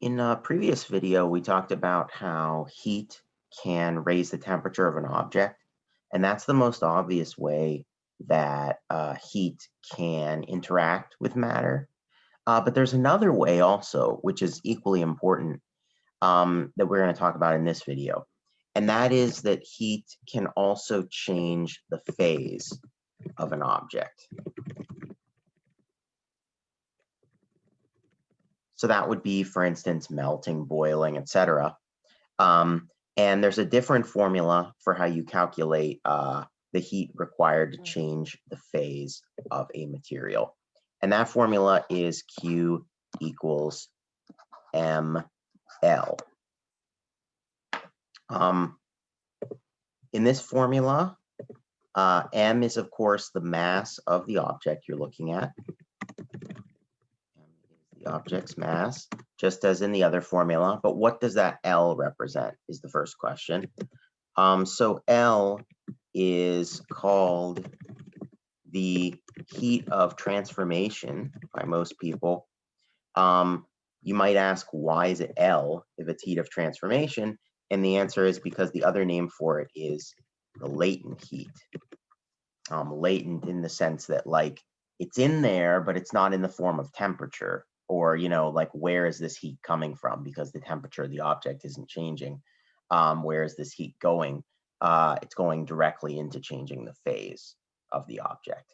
In a previous video, we talked about how heat can raise the temperature of an object, and that's the most obvious way that heat can interact with matter. But there's another way also, which is equally important, that we're going to talk about in this video, and that is that heat can also change the phase of an object. So that would be, for instance, melting, boiling, etc. And there's a different formula for how you calculate the heat required to change the phase of a material. And that formula is Q equals mL. In this formula, m is, of course, the mass of the object you're looking at. The object's mass, just as in the other formula. But what does that L represent is the first question. So L is called the heat of transformation by most people. You might ask, why is it L if it's heat of transformation? And the answer is because the other name for it is the latent heat. Latent in the sense that, like, it's in there, but it's not in the form of temperature. Or, like, where is this heat coming from? Because the temperature of the object isn't changing. Where is this heat going? It's going directly into changing the phase of the object.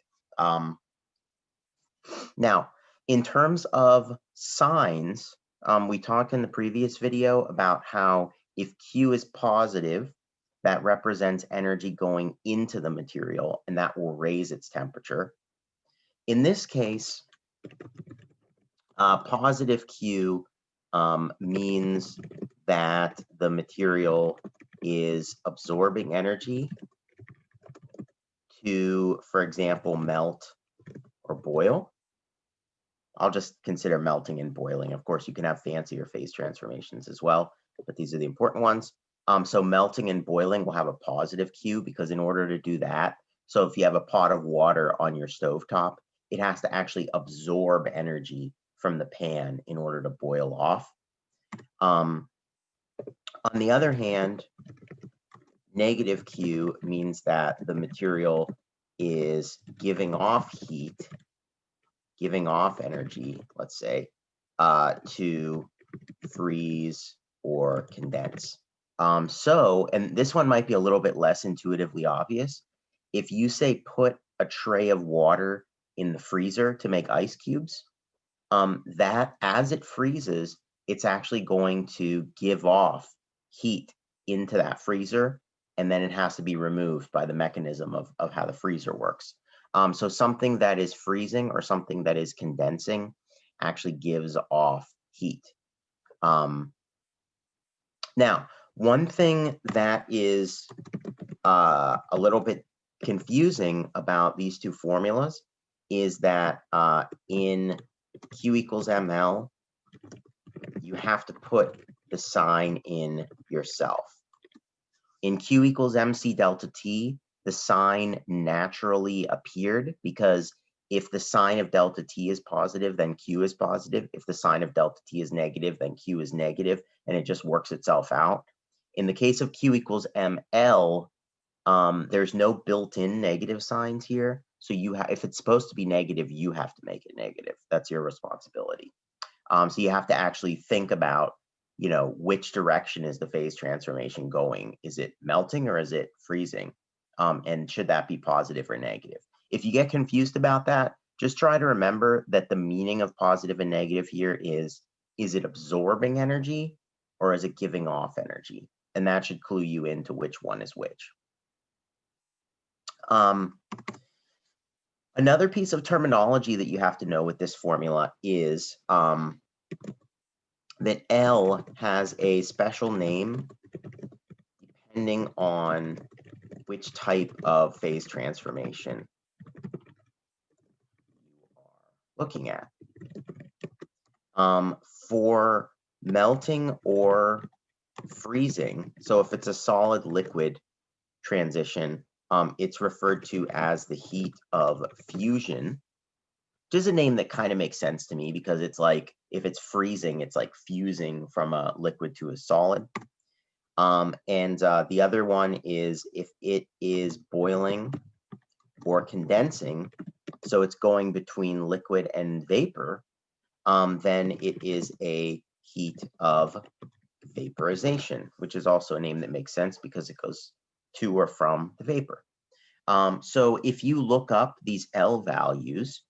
Now, in terms of signs, we talked in the previous video about how if Q is positive, that represents energy going into the material, and that will raise its temperature. In this case, positive Q means that the material is absorbing energy to, for example, melt or boil. I'll just consider melting and boiling. Of course, you can have fancier phase transformations as well, but these are the important ones. So melting and boiling will have a positive Q, because in order to do that, so if you have a pot of water on your stovetop, it has to actually absorb energy from the pan in order to boil off. On the other hand, negative Q means that the material is giving off heat, giving off energy, let's say, to freeze or condense. And this one might be a little bit less intuitively obvious. If you say put a tray of water in the freezer to make ice cubes, that as it freezes, it's actually going to give off heat into that freezer, and then it has to be removed by the mechanism of how the freezer works. So something that is freezing or something that is condensing actually gives off heat. Now, one thing that is a little bit confusing about these two formulas is that in Q equals mL, you have to put the sign in yourself. In Q equals mc delta T, the sign naturally appeared, because if the sign of delta T is positive, then Q is positive. If the sign of delta T is negative, then Q is negative, and it just works itself out. In the case of Q equals mL, there's no built-in negative signs here. So if it's supposed to be negative, you have to make it negative. That's your responsibility. So you have to actually think about, which direction is the phase transformation going? Is it melting or is it freezing? And should that be positive or negative? If you get confused about that, just try to remember that the meaning of positive and negative here is it absorbing energy or is it giving off energy? And that should clue you into which one is which. Another piece of terminology that you have to know with this formula is that L has a special name depending on which type of phase transformation you are looking at. For melting or freezing, so if it's a solid liquid transition, it's referred to as the heat of fusion, which is a name that kind of makes sense to me, because it's like If it's freezing, it's like fusing from a liquid to a solid. The other one is if it is boiling or condensing, so it's going between liquid and vapor, then it is a heat of vaporization, which is also a name that makes sense because it goes to or from the vapor. So if you look up these L values,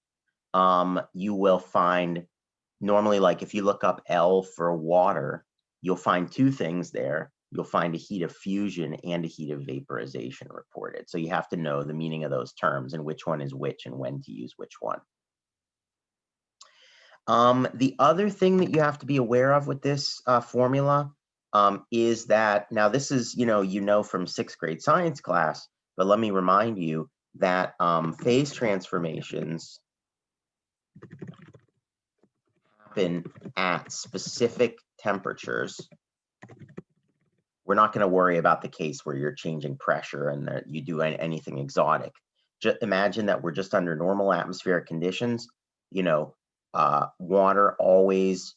you will find normally, like if you look up L for water, you'll find two things there. You'll find a heat of fusion and a heat of vaporization reported. So you have to know the meaning of those terms and which one is which and when to use which one. The other thing that you have to be aware of with this formula is that, now this is, you know from 6th grade science class, but let me remind you that phase transformations happen at specific temperatures. We're not going to worry about the case where you're changing pressure and that you do anything exotic. Just imagine that we're just under normal atmospheric conditions. Water always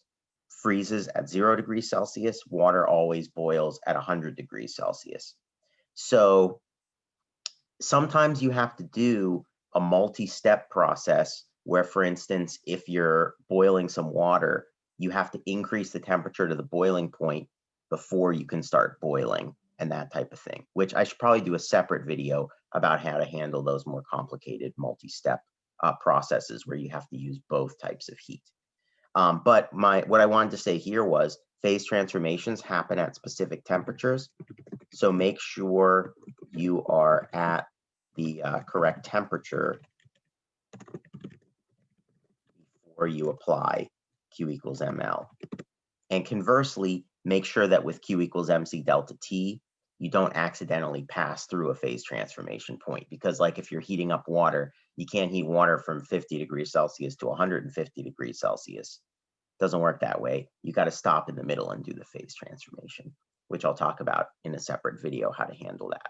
freezes at 0 degrees Celsius. Water always boils at 100 degrees Celsius. So sometimes you have to do a multi-step process where, for instance, if you're boiling some water, you have to increase the temperature to the boiling point before you can start boiling and that type of thing, which I should probably do a separate video about how to handle those more complicated multi-step processes where you have to use both types of heat. But what I wanted to say here was phase transformations happen at specific temperatures. So make sure you are at the correct temperature before you apply Q equals ml. And conversely, make sure that with Q equals mc delta T, you don't accidentally pass through a phase transformation point, because like if you're heating up water, you can't heat water from 50 degrees Celsius to 150 degrees Celsius. Doesn't work that way. You got to stop in the middle and do the phase transformation, which I'll talk about in a separate video how to handle that.